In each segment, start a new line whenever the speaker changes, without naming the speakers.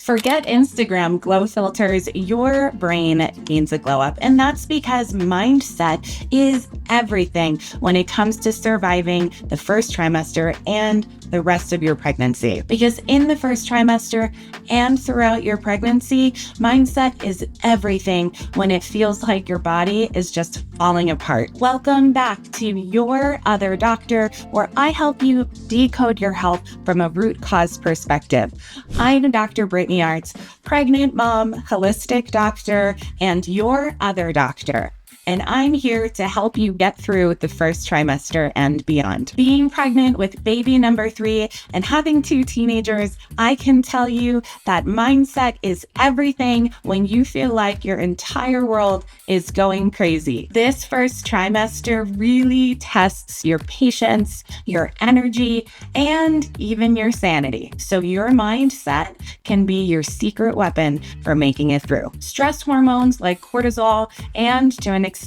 Forget Instagram glow filters, your brain needs a glow up. And that's because mindset is everything when it comes to surviving the first trimester and the rest of your pregnancy. Because in the first trimester and throughout your pregnancy, mindset is everything when it feels like your body is just falling apart. Welcome back to Your Other Doctor, where I help you decode your health from a root cause perspective. I'm Dr. Britnei Artz, pregnant mom, holistic doctor, and your other doctor. And I'm here to help you get through the first trimester and beyond. Being pregnant with baby number 3 and having 2 teenagers, I can tell you that mindset is everything when you feel like your entire world is going crazy. This first trimester really tests your patience, your energy, and even your sanity. So your mindset can be your secret weapon for making it through. Stress hormones like cortisol and, to an extent,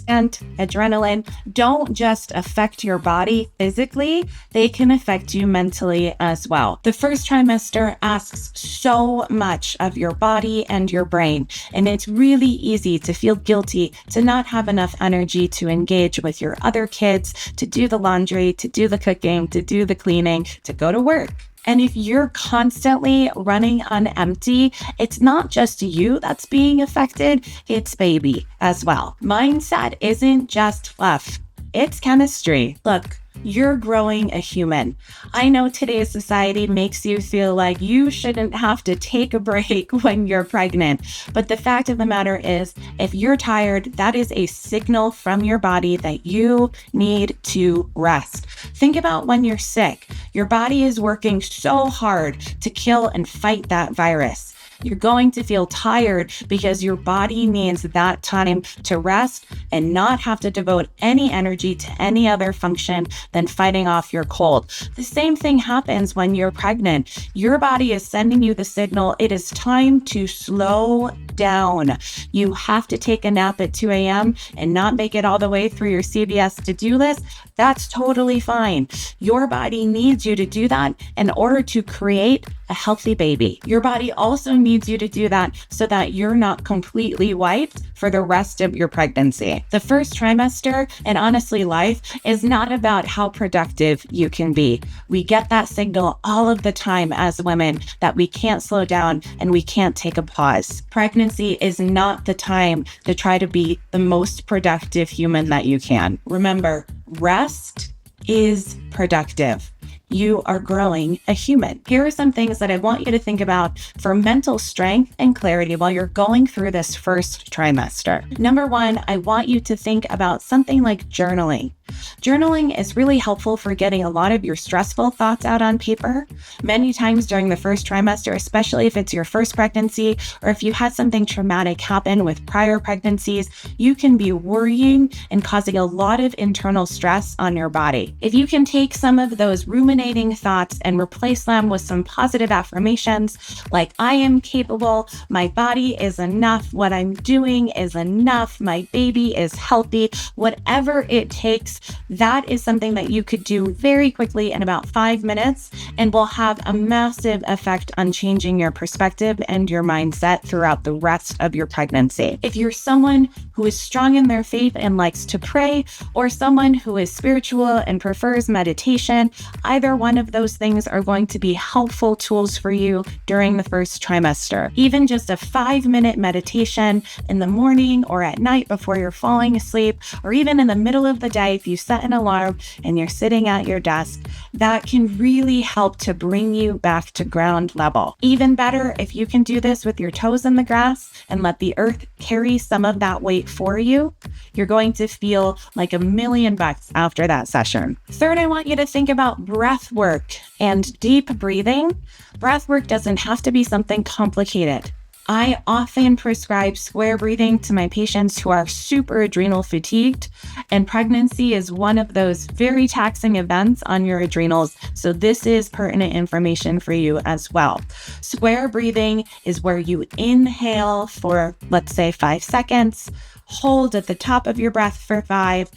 adrenaline don't just affect your body physically, they can affect you mentally as well. The first trimester asks so much of your body and your brain, and it's really easy to feel guilty to not have enough energy to engage with your other kids, to do the laundry, to do the cooking, to do the cleaning, to go to work. And if you're constantly running on empty, it's not just you that's being affected, it's baby as well. Mindset isn't just fluff, it's chemistry. Look, you're growing a human. I know today's society makes you feel like you shouldn't have to take a break when you're pregnant. But the fact of the matter is, if you're tired, that is a signal from your body that you need to rest. Think about when you're sick. Your body is working so hard to kill and fight that virus. You're going to feel tired because your body needs that time to rest and not have to devote any energy to any other function than fighting off your cold. The same thing happens when you're pregnant. Your body is sending you the signal it is time to slow down. You have to take a nap at 2 a.m. and not make it all the way through your CVS to-do list. That's totally fine. Your body needs you to do that in order to create a healthy baby. Your body also needs you to do that so that you're not completely wiped for the rest of your pregnancy. The first trimester, and honestly life, is not about how productive you can be. We get that signal all of the time as women that we can't slow down and we can't take a pause. Pregnancy is not the time to try to be the most productive human that you can. Remember, rest is productive. You are growing a human. Here are some things that I want you to think about for mental strength and clarity while you're going through this first trimester. Number 1, I want you to think about something like journaling. Journaling is really helpful for getting a lot of your stressful thoughts out on paper. Many times during the first trimester, especially if it's your first pregnancy or if you had something traumatic happen with prior pregnancies, you can be worrying and causing a lot of internal stress on your body. If you can take some of those ruminating thoughts and replace them with some positive affirmations like, I am capable, my body is enough, what I'm doing is enough, my baby is healthy, whatever it takes, that is something that you could do very quickly in about 5 minutes and will have a massive effect on changing your perspective and your mindset throughout the rest of your pregnancy. If you're someone who is strong in their faith and likes to pray, or someone who is spiritual and prefers meditation, either one of those things are going to be helpful tools for you during the first trimester. Even just a 5-minute meditation in the morning or at night before you're falling asleep, or even in the middle of the day if you set an alarm and you're sitting at your desk, that can really help to bring you back to ground level. Even better if you can do this with your toes in the grass and let the earth carry some of that weight for you, you're going to feel like $1,000,000 after that session. Third, I want you to think about breath work and deep breathing. Breath work doesn't have to be something complicated. I often prescribe square breathing to my patients who are super adrenal fatigued, and pregnancy is one of those very taxing events on your adrenals, so this is pertinent information for you as well. Square breathing is where you inhale for, let's say, 5 seconds, hold at the top of your breath for 5,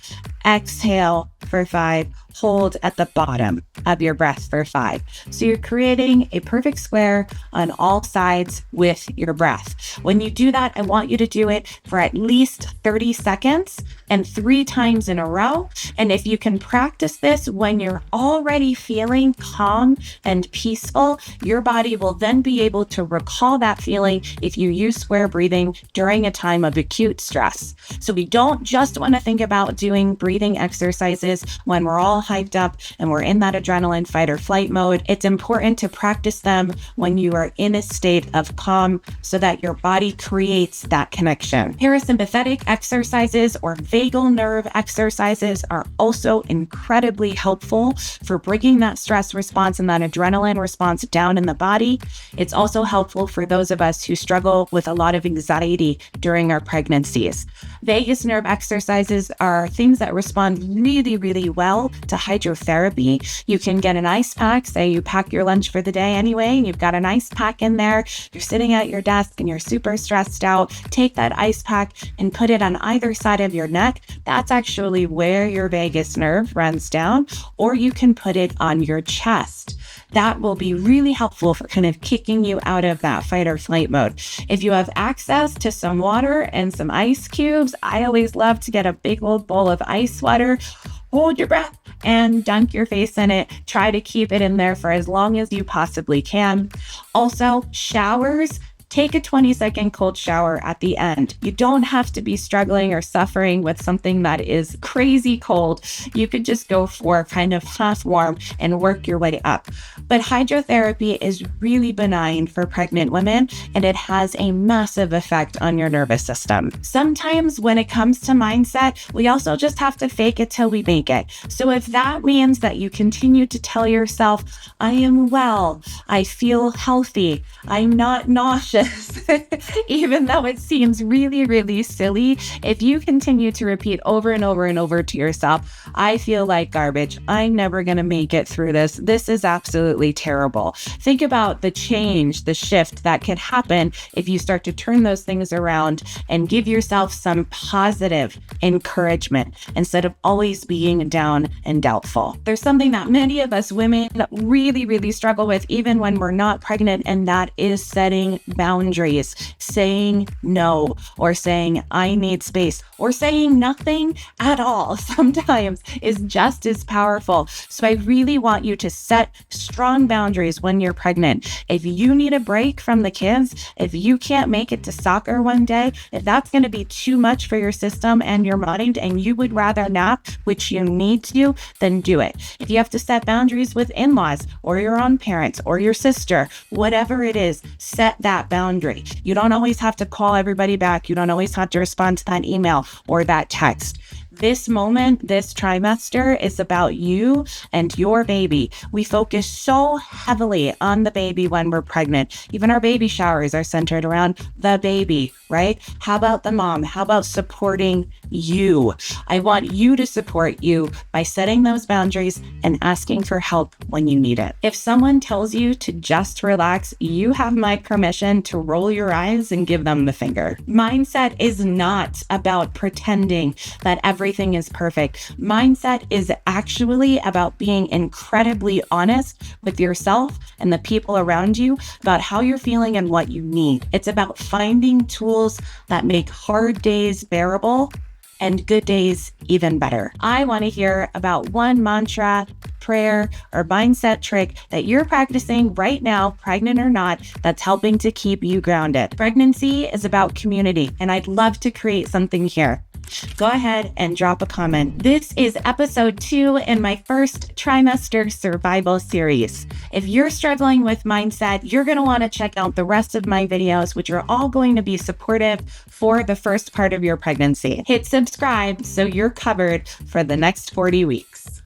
exhale for 5, hold at the bottom of your breath for 5. So you're creating a perfect square on all sides with your breath. When you do that, I want you to do it for at least 30 seconds and 3 times in a row. And if you can practice this when you're already feeling calm and peaceful, your body will then be able to recall that feeling if you use square breathing during a time of acute stress. So we don't just want to think about doing breathing exercises when we're all hyped up and we're in that adrenaline fight or flight mode. It's important to practice them when you are in a state of calm so that your body creates that connection. Parasympathetic exercises or vagal nerve exercises are also incredibly helpful for bringing that stress response and that adrenaline response down in the body. It's also helpful for those of us who struggle with a lot of anxiety during our pregnancies. Vagus nerve exercises are things that respond really, really well to hydrotherapy. You can get an ice pack, say you pack your lunch for the day anyway, and you've got an ice pack in there, you're sitting at your desk and you're super stressed out, take that ice pack and put it on either side of your neck. That's actually where your vagus nerve runs down, or you can put it on your chest. That will be really helpful for kind of kicking you out of that fight or flight mode. If you have access to some water and some ice cubes, I always love to get a big old bowl of ice water, hold your breath and dunk your face in it. Try to keep it in there for as long as you possibly can. Also, showers. Take a 20-second cold shower at the end. You don't have to be struggling or suffering with something that is crazy cold. You could just go for kind of half warm and work your way up. But hydrotherapy is really benign for pregnant women, and it has a massive effect on your nervous system. Sometimes when it comes to mindset, we also just have to fake it till we make it. So if that means that you continue to tell yourself, I am well, I feel healthy, I'm not nauseous, even though it seems really, really silly, if you continue to repeat over and over and over to yourself, I feel like garbage, I'm never going to make it through this, this is absolutely terrible. Think about the change, the shift that could happen if you start to turn those things around and give yourself some positive encouragement instead of always being down and doubtful. There's something that many of us women really, really struggle with even when we're not pregnant, and that is setting boundaries, saying no, or saying I need space, or saying nothing at all sometimes is just as powerful. So I really want you to set strong boundaries when you're pregnant. If you need a break from the kids, if you can't make it to soccer one day, if that's going to be too much for your system and your mind and you would rather nap, which you need to, then do it. If you have to set boundaries with in-laws or your own parents or your sister, whatever it is, set that boundary. You don't always have to call everybody back. You don't always have to respond to that email or that text. This moment, this trimester is about you and your baby. We focus so heavily on the baby when we're pregnant. Even our baby showers are centered around the baby, right? How about the mom? How about supporting you? I want you to support you by setting those boundaries and asking for help when you need it. If someone tells you to just relax, you have my permission to roll your eyes and give them the finger. Mindset is not about pretending that everything is perfect. Mindset is actually about being incredibly honest with yourself and the people around you about how you're feeling and what you need. It's about finding tools that make hard days bearable and good days even better. I want to hear about one mantra, prayer, or mindset trick that you're practicing right now, pregnant or not, that's helping to keep you grounded. Pregnancy is about community, and I'd love to create something here. Go ahead and drop a comment. This is episode 2 in my first trimester survival series. If you're struggling with mindset, you're going to want to check out the rest of my videos, which are all going to be supportive for the first part of your pregnancy. Hit subscribe so you're covered for the next 40 weeks.